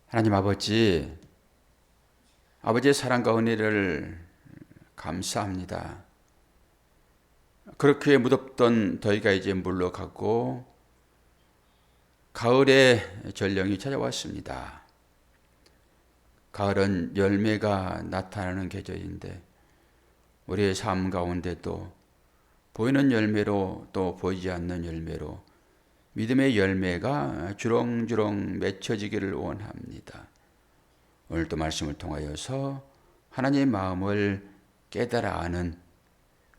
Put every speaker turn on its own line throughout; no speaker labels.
하나님 아버지의 사랑과 은혜를 감사합니다. 그렇게 무덥던 더위가 이제 물러가고 가을의 전령이 찾아왔습니다. 가을은 열매가 나타나는 계절인데 우리의 삶 가운데도 보이는 열매로 또 보이지 않는 열매로 믿음의 열매가 주렁주렁 맺혀지기를 원합니다. 오늘도 말씀을 통하여서 하나님의 마음을 깨달아 아는,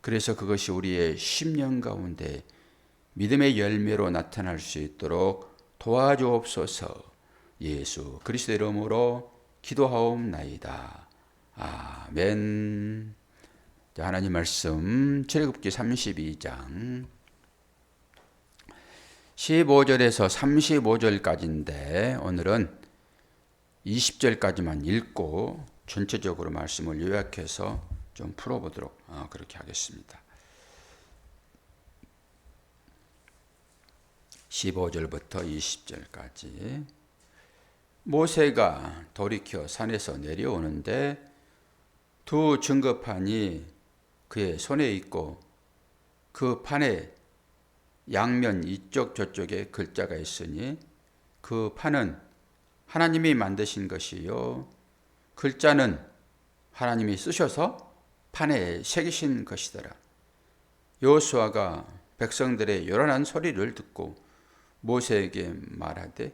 그래서 그것이 우리의 심령 가운데 믿음의 열매로 나타날 수 있도록 도와주옵소서. 예수 그리스도의 이름으로 기도하옵나이다. 아멘. 하나님 말씀 출애굽기 32장 15절에서 35절까지인데 오늘은 20절까지만 읽고 전체적으로 말씀을 요약해서 좀 풀어보도록 그렇게 하겠습니다. 15절부터 20절까지. 모세가 돌이켜 산에서 내려오는데 두 증거판이 그의 손에 있고 그 판에 양면 이쪽 저쪽에 글자가 있으니 그 판은 하나님이 만드신 것이요 글자는 하나님이 쓰셔서 판에 새기신 것이더라. 여호수아가 백성들의 요란한 소리를 듣고 모세에게 말하되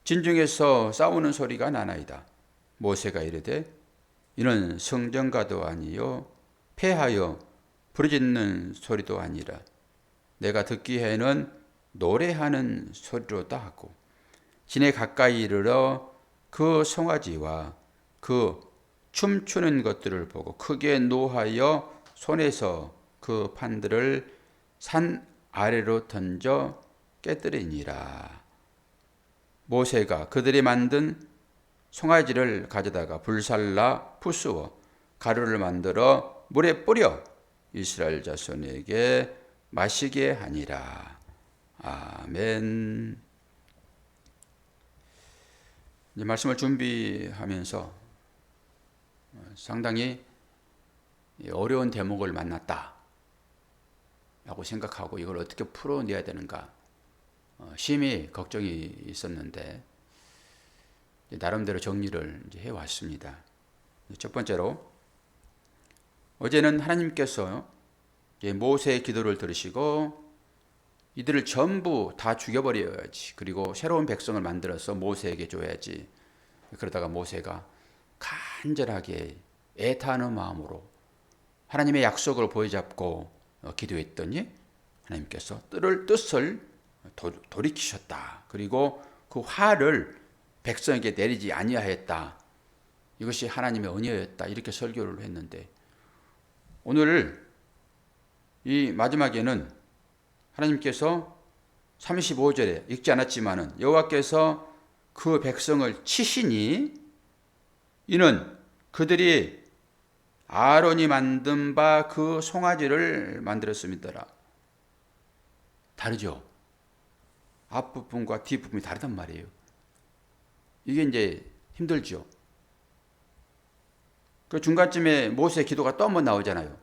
진중에서 싸우는 소리가 나나이다. 모세가 이르되 이는 성전가도 아니요 패하여 부르짖는 소리도 아니라 내가 듣기에는 노래하는 소리로다 하고 진에 가까이 이르러 그 송아지와 그 춤추는 것들을 보고 크게 노하여 손에서 그 판들을 산 아래로 던져 깨뜨리니라. 모세가 그들이 만든 송아지를 가져다가 불살라 부수어 가루를 만들어 물에 뿌려 이스라엘 자손에게 마시게 하니라. 아멘. 이제 말씀을 준비하면서 상당히 어려운 대목을 만났다 라고 생각하고 이걸 어떻게 풀어내야 되는가 심히 걱정이 있었는데 나름대로 정리를 이제 해왔습니다. 첫 번째로 어제는 하나님께서 모세의 기도를 들으시고 이들을 전부 다 죽여버려야지, 그리고 새로운 백성을 만들어서 모세에게 줘야지. 그러다가 모세가 간절하게 애타는 마음으로 하나님의 약속을 보여잡고 기도했더니 하나님께서 뜻을 돌이키셨다. 그리고 그 화를 백성에게 내리지 아니하였다. 이것이 하나님의 은혜였다. 이렇게 설교를 했는데 오늘 이 마지막에는 하나님께서 35절에 읽지 않았지만은 여호와께서 그 백성을 치시니 이는 그들이 아론이 만든 바 그 송아지를 만들었음이더라. 다르죠? 앞부분과 뒷부분이 다르단 말이에요. 이게 이제 힘들죠. 그 중간쯤에 모세의 기도가 또 한 번 나오잖아요.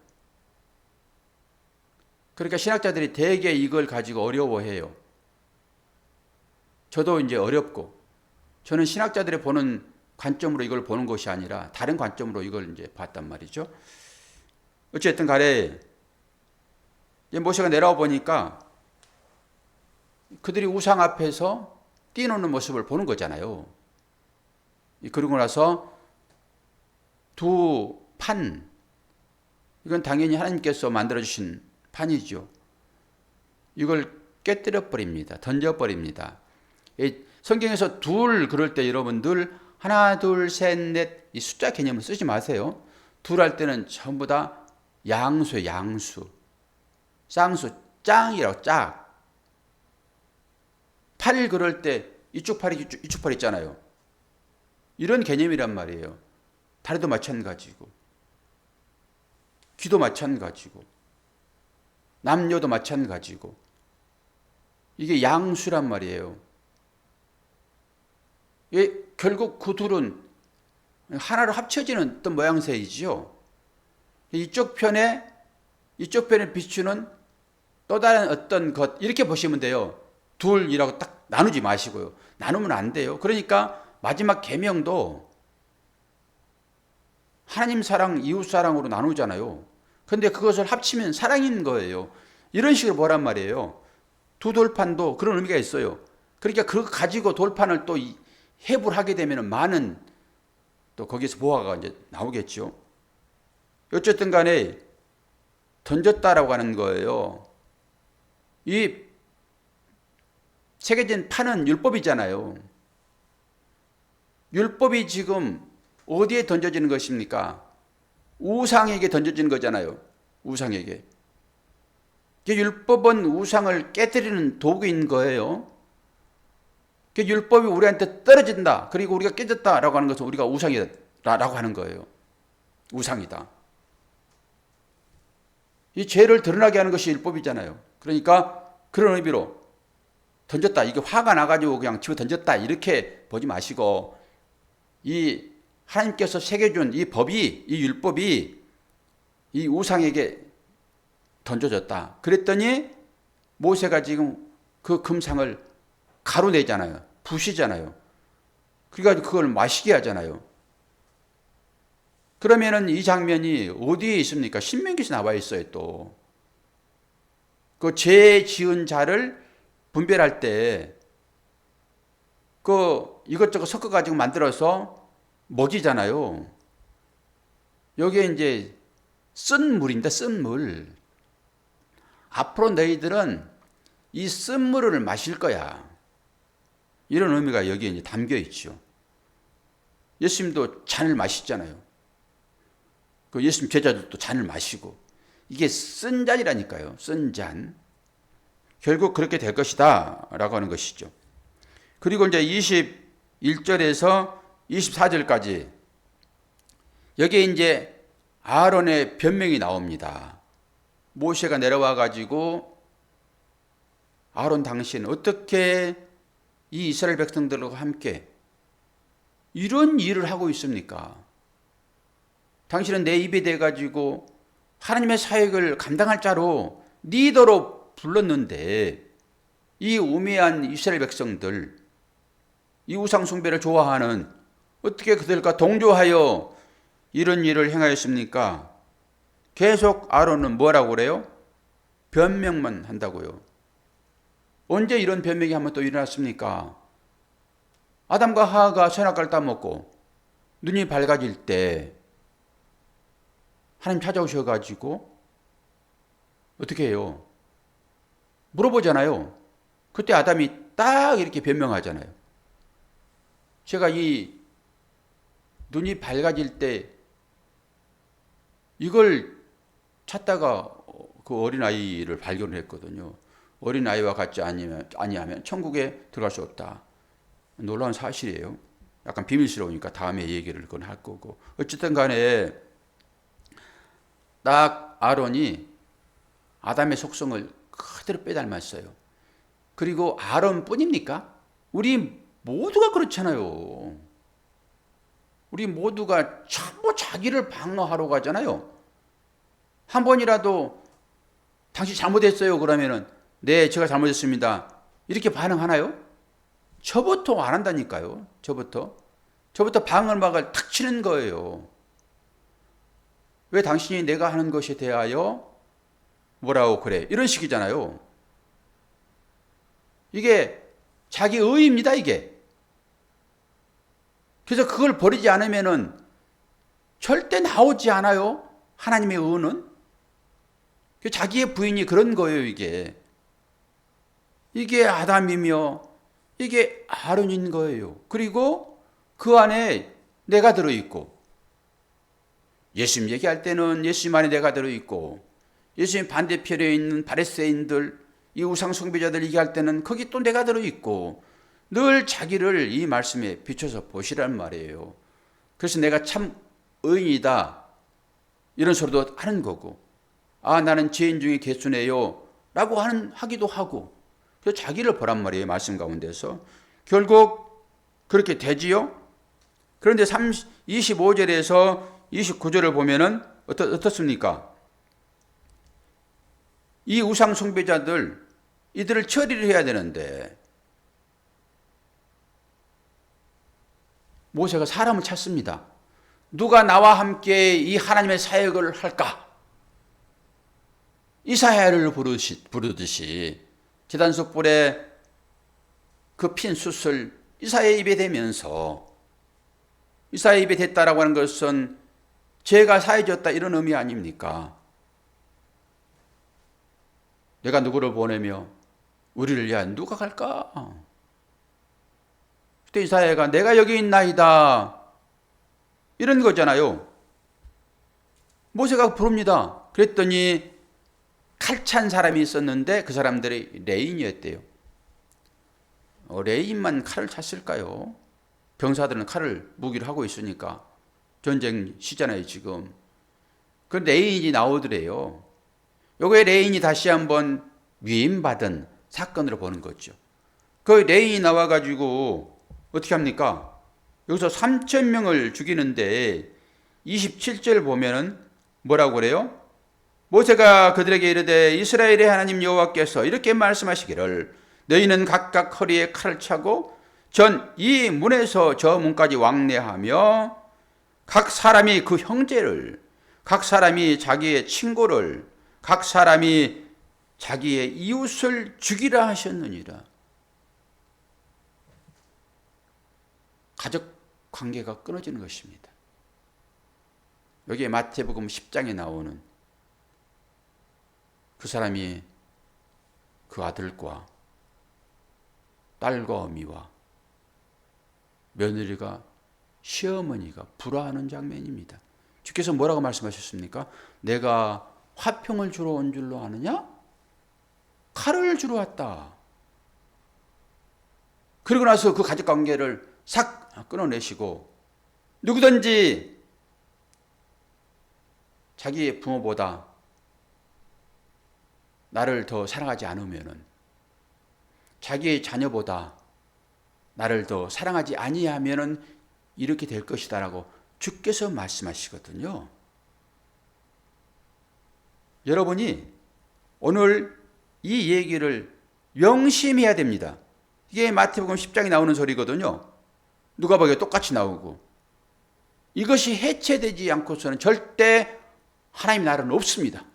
그러니까 신학자들이 되게 이걸 가지고 어려워해요. 저도 이제 어렵고, 저는 신학자들이 보는 관점으로 이걸 보는 것이 아니라 다른 관점으로 이걸 이제 봤단 말이죠. 어쨌든 간에 모세가 내려와 보니까 그들이 우상 앞에서 뛰노는 모습을 보는 거잖아요. 그러고 나서 두 판, 이건 당연히 하나님께서 만들어주신 판이죠. 이걸 깨뜨려 버립니다. 던져 버립니다. 성경에서 둘 그럴 때 여러분 늘 하나 둘 셋 넷 이 숫자 개념을 쓰지 마세요. 둘 할 때는 전부 다 양수예요. 양수. 쌍수 짱이라고 짝. 팔 그럴 때 이쪽 팔이 이쪽 팔 있잖아요. 이런 개념이란 말이에요. 다리도 마찬가지고 귀도 마찬가지고 남녀도 마찬가지고 이게 양수란 말이에요. 결국 그 둘은 하나로 합쳐지는 어떤 모양새이지요. 이쪽 편에 비추는 또 다른 어떤 것, 이렇게 보시면 돼요. 둘이라고 딱 나누지 마시고요. 나누면 안 돼요. 그러니까 마지막 계명도 하나님 사랑, 이웃 사랑으로 나누잖아요. 근데 그것을 합치면 사랑인 거예요. 이런 식으로 보란 말이에요. 두 돌판도 그런 의미가 있어요. 그러니까 그거 가지고 돌판을 또 해부를 하게 되면 많은 또 거기서 보화가 이제 나오겠죠. 어쨌든 간에 던졌다라고 하는 거예요. 이 새겨진 판은 율법이잖아요. 율법이 지금 어디에 던져지는 것입니까? 우상에게 던져지는 거잖아요. 우상에게. 율법은 우상을 깨뜨리는 도구인 거예요. 율법이 우리한테 떨어진다. 그리고 우리가 깨졌다라고 하는 것은 우리가 우상이다라고 하는 거예요. 우상이다. 이 죄를 드러나게 하는 것이 율법이잖아요. 그러니까 그런 의미로 던졌다. 이게 화가 나가지고 그냥 집어 던졌다. 이렇게 보지 마시고 이 하나님께서 새겨준 이 법이, 이 율법이 이 우상에게 던져졌다. 그랬더니 모세가 지금 그 금상을 가루내잖아요. 부시잖아요. 그러니까 그걸 마시게 하잖아요. 그러면은 이 장면이 어디에 있습니까? 신명기에서 나와 있어요, 또. 그 죄 지은 자를 분별할 때, 이것저것 섞어가지고 만들어서 먹이잖아요. 여기에 이제 쓴 물인데, 쓴 물. 앞으로 너희들은 이 쓴 물을 마실 거야. 이런 의미가 여기에 이제 담겨 있죠. 예수님도 잔을 마시잖아요. 그 예수님 제자들도 잔을 마시고. 이게 쓴 잔이라니까요. 쓴 잔. 결국 그렇게 될 것이다 라고 하는 것이죠. 그리고 이제 21절에서 24절까지 여기에 이제 아론의 변명이 나옵니다. 모세가 내려와 가지고 아론 당신 어떻게 이 이스라엘 백성들과 함께 이런 일을 하고 있습니까? 당신은 내 입에 대 가지고 하나님의 사역을 감당할 자로 리더로 불렀는데 이 우매한 이스라엘 백성들, 이 우상 숭배를 좋아하는 어떻게 그들과 동조하여 이런 일을 행하였습니까? 계속 아론은 뭐라고 그래요? 변명만 한다고요. 언제 이런 변명이 한번 또 일어났습니까? 아담과 하하가 선악과를 따먹고 눈이 밝아질 때 하나님 찾아오셔가지고 어떻게 해요? 물어보잖아요. 그때 아담이 딱 이렇게 변명하잖아요. 제가 이 눈이 밝아질 때 이걸 찾다가 그 어린아이를 발견했거든요. 어린아이와 같지 아니하면 천국에 들어갈 수 없다. 놀라운 사실이에요. 약간 비밀스러우니까 다음에 얘기를 그건 할 거고. 어쨌든 간에 딱 아론이 아담의 속성을 그대로 빼닮았어요. 그리고 아론뿐입니까? 우리 모두가 그렇잖아요. 우리 모두가 전부 자기를 방어하러 가잖아요. 한 번이라도 당신 잘못했어요 그러면은 네 제가 잘못했습니다 이렇게 반응하나요? 저부터 안 한다니까요. 저부터 방어막을 탁 치는 거예요. 왜 당신이 내가 하는 것에 대하여 뭐라고 그래 이런 식이잖아요. 이게 자기 의입니다 이게. 그래서 그걸 버리지 않으면은 절대 나오지 않아요. 하나님의 의는. 자기의 부인이 그런 거예요 이게. 이게 아담이며 이게 아론인 거예요. 그리고 그 안에 내가 들어있고 예수님 얘기할 때는 예수님 안에 내가 들어있고 예수님 반대편에 있는 바리새인들 이 우상 숭배자들 얘기할 때는 거기 또 내가 들어있고 늘 자기를 이 말씀에 비춰서 보시란 말이에요. 그래서 내가 참 의인이다 이런 소리도 하는 거고 아 나는 죄인 중에 개수네요 라고 하기도 하고 그래서 자기를 보란 말이에요. 말씀 가운데서 결국 그렇게 되지요. 그런데 25절에서 29절을 보면은 어떻습니까? 이 우상 숭배자들, 이들을 처리를 해야 되는데 모세가 사람을 찾습니다. 누가 나와 함께 이 하나님의 사역을 할까? 이사야를 부르듯이 제단석불에 그 핀 숯을 이사야의 입에 대면서, 이사야의 입에 댔다라고 하는 것은 죄가 사해졌다 이런 의미 아닙니까? 내가 누구를 보내며 우리를 위하여 누가 갈까? 그때 이사야가 내가 여기 있나이다 이런 거잖아요. 모세가 부릅니다. 그랬더니 칼찬 사람이 있었는데 그 사람들이 레인이었대요. 레인만 칼을 찼을까요? 병사들은 칼을 무기를 하고 있으니까 전쟁 시잖아요 지금. 그 레인이 나오더래요. 요거에 레인이 다시 한번 위임받은 사건으로 보는 거죠. 그 레인이 나와가지고 어떻게 합니까? 여기서 3,000명을 죽이는데 27절 보면은 뭐라고 그래요? 모세가 그들에게 이르되 이스라엘의 하나님 여호와께서 이렇게 말씀하시기를 너희는 각각 허리에 칼을 차고 전 이 문에서 저 문까지 왕래하며 각 사람이 그 형제를, 각 사람이 자기의 친구를, 각 사람이 자기의 이웃을 죽이라 하셨느니라. 가족 관계가 끊어지는 것입니다. 여기에 마태복음 10장에 나오는 그 사람이 그 아들과 딸과 어미와 며느리가, 시어머니가 불화하는 장면입니다. 주께서 뭐라고 말씀하셨습니까? 내가 화평을 주러 온 줄로 아느냐? 칼을 주러 왔다. 그러고 나서 그 가족관계를 싹 끊어내시고 누구든지 자기의 부모보다 나를 더 사랑하지 않으면은, 자기의 자녀보다 나를 더 사랑하지 아니하면은 이렇게 될 것이다라고 주께서 말씀하시거든요. 여러분이 오늘 이 얘기를 명심해야 됩니다. 이게 마태복음 10장에 나오는 소리거든요. 누가복음에 똑같이 나오고. 이것이 해체되지 않고서는 절대 하나님 나라는 없습니다.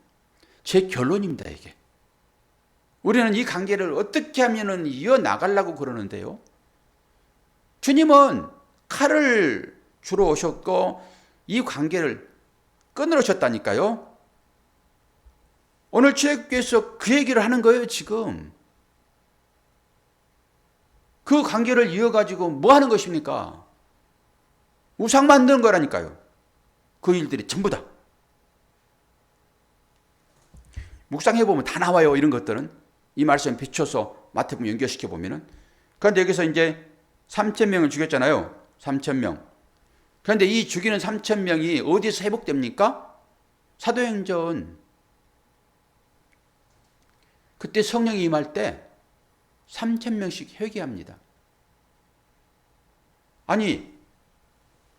제 결론입니다, 이게. 우리는 이 관계를 어떻게 하면은 이어나가려고 그러는데요. 주님은 칼을 주러 오셨고 이 관계를 끊으셨다니까요. 오늘 주님께서 그 얘기를 하는 거예요, 지금. 그 관계를 이어가지고 뭐 하는 것입니까? 우상 만드는 거라니까요. 그 일들이 전부 다. 묵상해보면 다 나와요, 이런 것들은. 이 말씀 비춰서 마태복음 연결시켜 보면은. 그런데 여기서 이제 3,000명을 죽였잖아요. 3,000명. 그런데 이 죽이는 3,000명이 어디서 회복됩니까? 사도행전. 그때 성령이 임할 때 3,000명씩 회개합니다. 아니,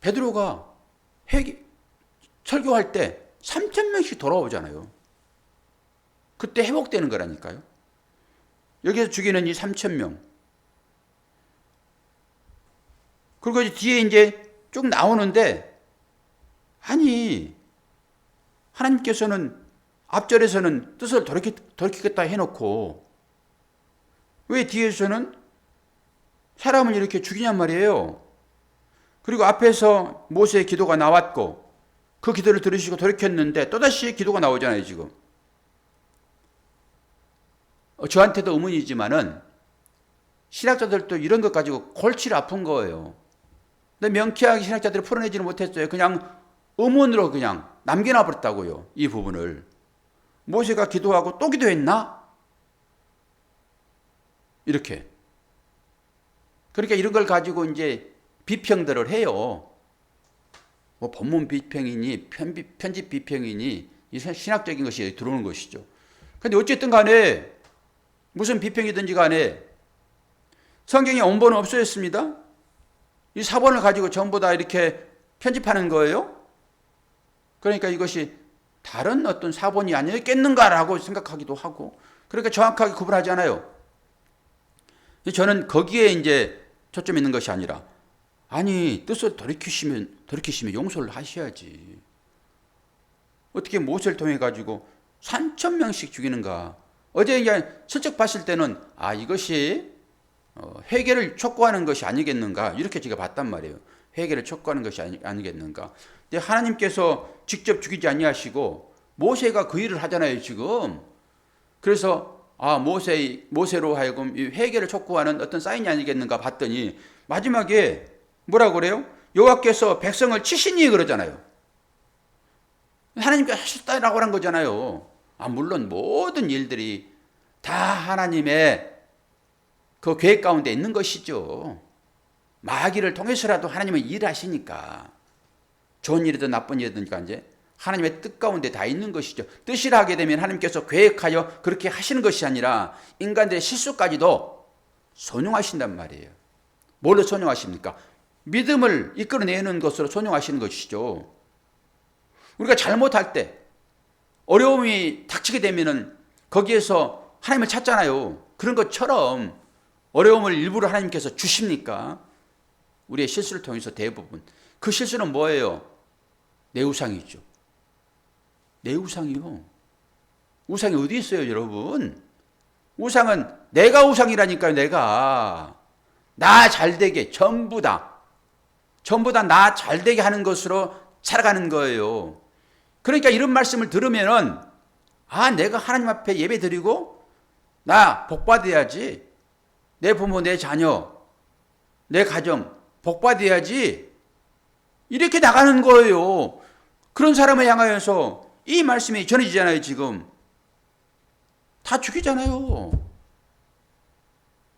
베드로가 설교할 때 3,000명씩 돌아오잖아요. 그때 회복되는 거라니까요. 여기서 죽이는 이 3,000명. 그리고 뒤에 이제 쭉 나오는데, 아니, 하나님께서는 앞절에서는 뜻을 돌이키겠다 해놓고 왜 뒤에서는 사람을 이렇게 죽이냔 말이에요. 그리고 앞에서 모세의 기도가 나왔고 그 기도를 들으시고 돌이켰는데 또다시 기도가 나오잖아요, 지금. 저한테도 의문이지만은 신학자들도 이런 것 가지고 골치를 아픈 거예요. 근데 명쾌하게 신학자들이 풀어내지는 못했어요. 그냥 의문으로 그냥 남겨놔 버렸다고요, 이 부분을. 모세가 기도하고 또 기도했나? 이렇게. 그러니까 이런 걸 가지고 이제 비평들을 해요. 뭐 본문 비평이니 편집 비평이니 이 신학적인 것이 들어오는 것이죠. 근데 어쨌든 간에 무슨 비평이든지 간에 성경에 원본은 없어졌습니다. 이 사본을 가지고 전부 다 이렇게 편집하는 거예요? 그러니까 이것이 다른 어떤 사본이 아니겠는가라고 생각하기도 하고, 그러니까 정확하게 구분하지 않아요. 저는 거기에 이제 초점이 있는 것이 아니라, 아니, 뜻을 돌이키시면 용서를 하셔야지. 어떻게 모세를 통해 가지고 3,000명씩 죽이는가? 어제 이제 슬쩍 봤을 때는 이것이 회개를 촉구하는 것이 아니겠는가? 이렇게 제가 봤단 말이에요. 회개를 촉구하는 것이 아니겠는가? 근데 하나님께서 직접 죽이지 아니하시고 모세가 그 일을 하잖아요, 지금. 그래서 모세로 하여금 이 회개를 촉구하는 어떤 사인이 아니겠는가 봤더니 마지막에 뭐라고 그래요? 여호와께서 백성을 치시니 그러잖아요. 하나님께서 하셨다라고 한 거잖아요. 물론 모든 일들이 다 하나님의 그 계획 가운데 있는 것이죠. 마귀를 통해서라도 하나님은 일하시니까, 좋은 일이든 나쁜 일이든 이제 하나님의 뜻 가운데 다 있는 것이죠. 뜻이라 하게 되면 하나님께서 계획하여 그렇게 하시는 것이 아니라 인간들의 실수까지도 선용하신단 말이에요. 뭘로 선용하십니까? 믿음을 이끌어내는 것으로 선용하시는 것이죠. 우리가 잘못할 때, 어려움이 닥치게 되면은 거기에서 하나님을 찾잖아요. 그런 것처럼 어려움을 일부러 하나님께서 주십니까? 우리의 실수를 통해서 대부분. 그 실수는 뭐예요? 내 우상이죠. 내 우상이요. 우상이 어디 있어요, 여러분? 우상은 내가 우상이라니까요, 내가. 나 잘되게, 전부 다 나 잘되게 하는 것으로 살아가는 거예요. 그러니까 이런 말씀을 들으면은, 내가 하나님 앞에 예배 드리고, 나 복받아야지. 내 부모, 내 자녀, 내 가정, 복받아야지. 이렇게 나가는 거예요. 그런 사람을 향하여서 이 말씀이 전해지잖아요, 지금. 다 죽이잖아요.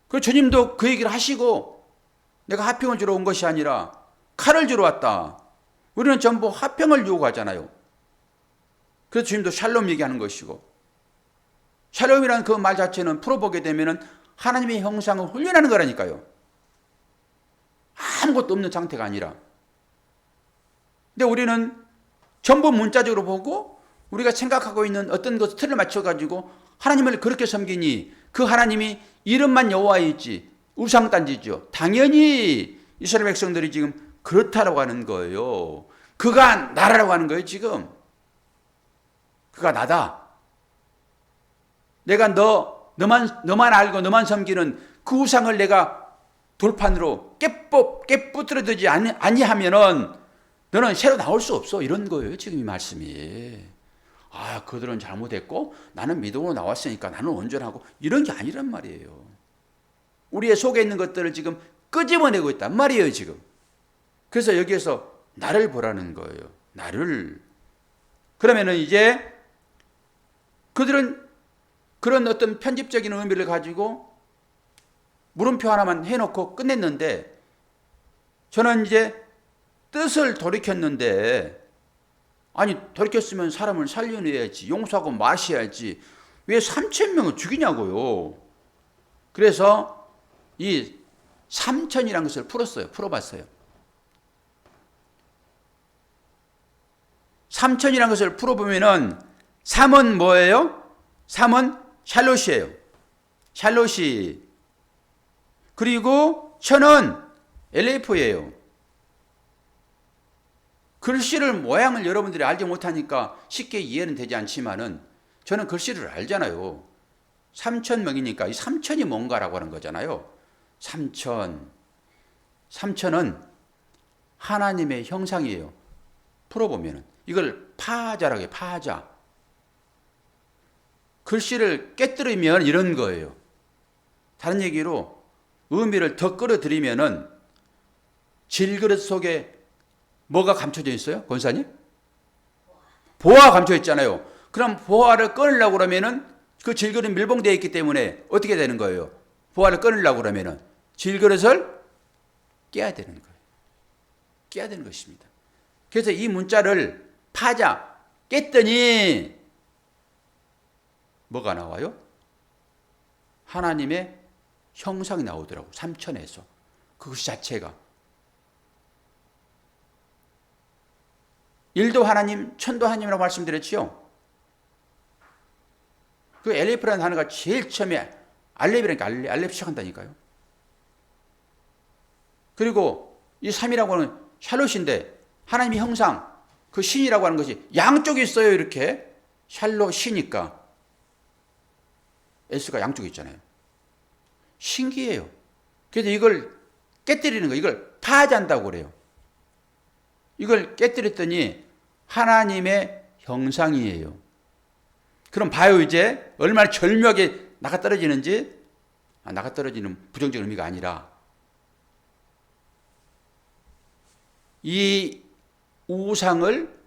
그 주님도 그 얘기를 하시고, 내가 화평을 주러 온 것이 아니라 칼을 주러 왔다. 우리는 전부 화평을 요구하잖아요. 그래서 주님도 샬롬 얘기하는 것이고, 샬롬이라는 그 말 자체는 풀어보게 되면은 하나님의 형상을 훈련하는 거라니까요. 아무것도 없는 상태가 아니라. 근데 우리는 전부 문자적으로 보고 우리가 생각하고 있는 어떤 것 틀을 맞춰가지고 하나님을 그렇게 섬기니 그 하나님이 이름만 여호와이지 우상단지죠. 당연히 이스라엘 백성들이 지금 그렇다라고 하는 거예요. 그가 나라라고 하는 거예요, 지금. 그가 나다. 내가 너만 알고 너만 섬기는 그 우상을 내가 돌판으로 깨부러뜨리지 아니하면은 너는 새로 나올 수 없어. 이런 거예요, 지금 이 말씀이. 그들은 잘못했고 나는 믿음으로 나왔으니까 나는 온전하고 이런 게 아니란 말이에요. 우리의 속에 있는 것들을 지금 끄집어내고 있단 말이에요, 지금. 그래서 여기에서 나를 보라는 거예요. 나를. 그러면은 이제 그들은 그런 어떤 편집적인 의미를 가지고 물음표 하나만 해놓고 끝냈는데, 저는 이제 뜻을 돌이켰는데, 돌이켰으면 사람을 살려내야지, 용서하고 마셔야지, 왜 3,000명을 죽이냐고요. 그래서 이 3,000이라는 것을 풀어봤어요. 3,000이라는 것을 풀어보면은 3은 뭐예요? 3은 샬롯이에요. 샬롯이. 그리고 1,000은 LF예요. 글씨를 모양을 여러분들이 알지 못하니까 쉽게 이해는 되지 않지만은 저는 글씨를 알잖아요. 3,000명이니까 이 3,000이 뭔가라고 하는 거잖아요. 3,000. 3,000은 하나님의 형상이에요. 풀어보면은 이걸 파자라고 해요. 파자. 글씨를 깨뜨리면 이런 거예요. 다른 얘기로 의미를 더 끌어들이면은 질그릇 속에 뭐가 감춰져 있어요? 권사님? 보화가 감춰 있잖아요. 그럼 보화를 꺼내려고 그러면은 그 질그릇이 밀봉되어 있기 때문에 어떻게 되는 거예요? 보화를 꺼내려고 그러면은 질그릇을 깨야 되는 거예요. 깨야 되는 것입니다. 그래서 이 문자를 파자, 깼더니 뭐가 나와요? 하나님의 형상이 나오더라고. 3,000에서. 그것이 자체가. 일도 하나님, 천도 하나님이라고 말씀드렸지요. 그 엘레프라는 단어가 제일 처음에 알렙이라니까 알렙 시작한다니까요. 그리고 이 3이라고 하는 샬롯인데 하나님의 형상, 그 신이라고 하는 것이 양쪽에 있어요. 이렇게 샬롯 신이니까 S가 양쪽에 있잖아요. 신기해요. 그래서 이걸 깨뜨리는 거, 이걸 파괴한다고 그래요. 이걸 깨뜨렸더니 하나님의 형상이에요. 그럼 봐요. 이제 얼마나 절묘하게 나가 떨어지는지. 나가 떨어지는 부정적 의미가 아니라 이 우상을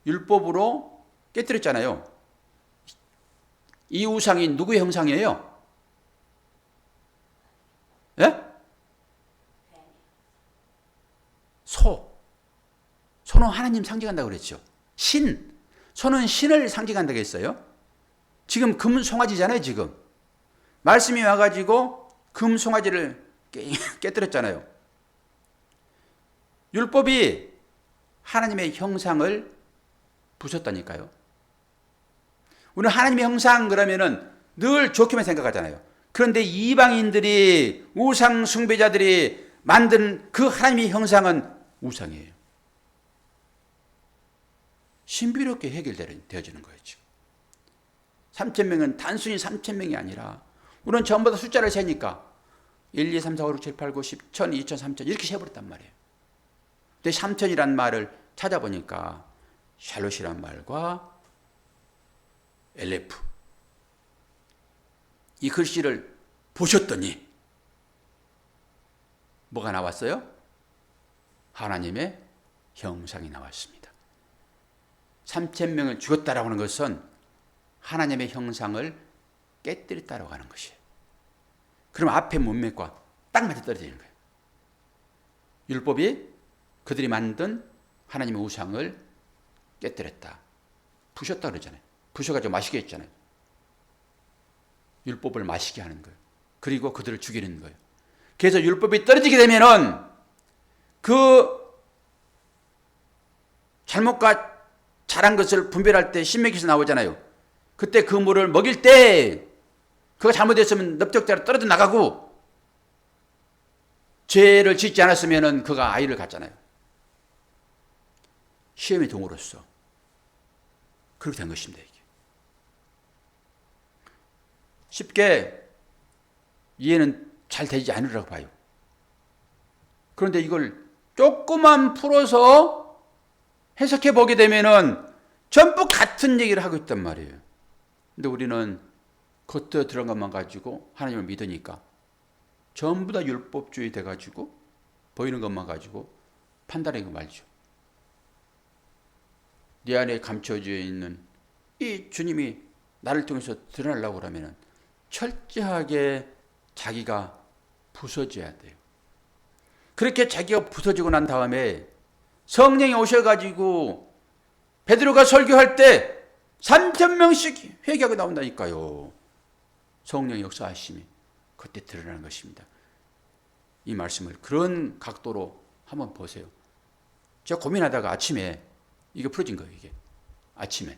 율법으로 깨뜨렸잖아요. 이 우상이 누구의 형상이에요? 예? 소는 하나님 상징한다고 그랬죠. 소는 신을 상징한다고 했어요. 지금 금 송아지잖아요. 지금 말씀이 와가지고 금 송아지를 깨뜨렸잖아요. 율법이 하나님의 형상을 부쉈다니까요. 우리는 하나님의 형상 그러면은 늘 좋게만 생각하잖아요. 그런데 이방인들이 우상 숭배자들이 만든 그 하나님의 형상은 우상이에요. 신비롭게 해결되어지는 거예요. 지금 3,000명은 단순히 3,000명이 아니라 우리는 전부 다 숫자를 세니까 1, 2, 3, 4, 5, 6, 7, 8, 9, 10, 1000, 2000, 3000 이렇게 세버렸단 말이에요. 근데 3000이란 말을 찾아보니까 샬롯이란 말과 엘레프 이 글씨를 보셨더니 뭐가 나왔어요? 하나님의 형상이 나왔습니다. 3,000명을 죽였다라고 하는 것은 하나님의 형상을 깨뜨렸다라고 하는 것이에요. 그럼 앞에 문맥과 딱 맞아 떨어지는 거예요. 율법이 그들이 만든 하나님의 우상을 깨뜨렸다. 부셨다 그러잖아요. 부셔가지고 마시게 했잖아요. 율법을 마시게 하는 거예요. 그리고 그들을 죽이는 거예요. 그래서 율법이 떨어지게 되면은 그 잘못과 잘한 것을 분별할 때 신명기에서 나오잖아요. 그때 그 물을 먹일 때 그가 잘못했으면 넓적대로 떨어져 나가고 죄를 짓지 않았으면 그가 아이를 갖잖아요. 시험의 동으로서 그렇게 된 것입니다. 이게. 쉽게 이해는 잘 되지 않으라고 봐요. 그런데 이걸 조금만 풀어서 해석해 보게 되면은 전부 같은 얘기를 하고 있단 말이에요. 근데 우리는 겉에 들어간 것만 가지고 하나님을 믿으니까 전부 다 율법주의 돼가지고 보이는 것만 가지고 판단하고 말죠. 네 안에 감춰져 있는 이 주님이 나를 통해서 드러나려고 그러면 철저하게 자기가 부서져야 돼요. 그렇게 자기가 부서지고 난 다음에 성령이 오셔가지고 베드로가 설교할 때 3,000명씩 회개하고 나온다니까요. 성령의 역사하심이 그때 드러나는 것입니다. 이 말씀을 그런 각도로 한번 보세요. 제가 고민하다가 아침에 이게 풀어진 거예요. 이게 아침에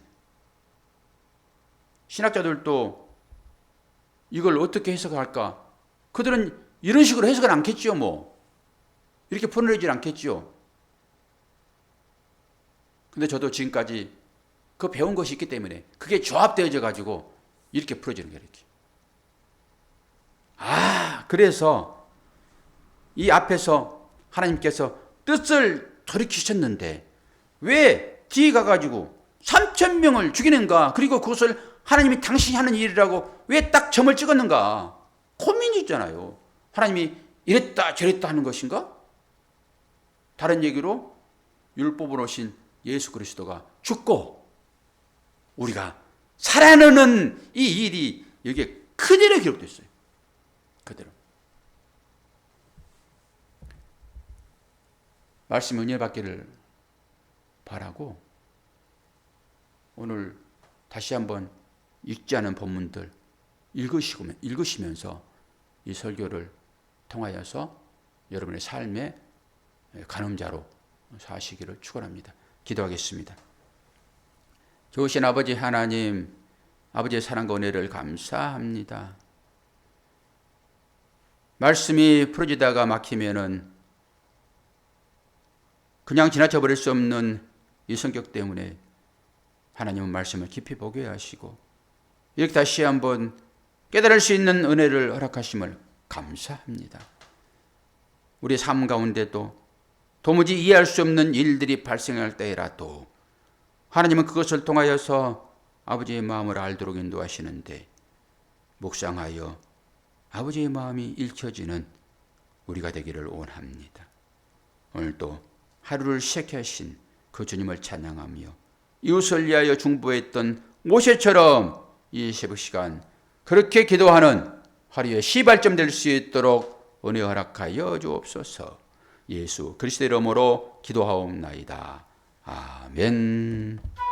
신학자들도 이걸 어떻게 해석할까? 그들은 이런 식으로 해석을 않겠지요. 뭐 이렇게 풀어내질 않겠지요. 근데 저도 지금까지 그 배운 것이 있기 때문에 그게 조합되어져 가지고 이렇게 풀어지는 거예요. 이렇게. 그래서 이 앞에서 하나님께서 뜻을 돌이키셨는데 왜 뒤에 가가지고 3,000명을 죽이는가? 그리고 그것을 하나님이 당신이 하는 일이라고 왜 딱 점을 찍었는가? 고민이 있잖아요. 하나님이 이랬다 저랬다 하는 것인가? 다른 얘기로 율법으로 오신 예수 그리스도가 죽고 우리가 살아나는 이 일이 여기에 그대로 기록됐어요. 그대로. 말씀 은혜 받기를 바라고 오늘 다시 한번 읽지 않은 본문들 읽으시면서 이 설교를 통하여서 여러분의 삶의 간음자로 사시기를 축원합니다. 기도하겠습니다. 좋으신 아버지 하나님, 아버지의 사랑과 은혜를 감사합니다. 말씀이 풀어지다가 막히면은 그냥 지나쳐 버릴 수 없는 이 성격 때문에 하나님은 말씀을 깊이 보게 하시고 이렇게 다시 한번 깨달을 수 있는 은혜를 허락하심을 감사합니다. 우리 삶 가운데도 도무지 이해할 수 없는 일들이 발생할 때라도 하나님은 그것을 통하여서 아버지의 마음을 알도록 인도하시는데 묵상하여 아버지의 마음이 읽혀지는 우리가 되기를 원합니다. 오늘도 하루를 시작해 하신 그 주님을 찬양하며 이웃을 위하여 중보했던 모세처럼 이 새벽 시간 그렇게 기도하는 하루의 시발점 될 수 있도록 은혜 허락하여 주옵소서. 예수 그리스도의 이름으로 기도하옵나이다. 아멘.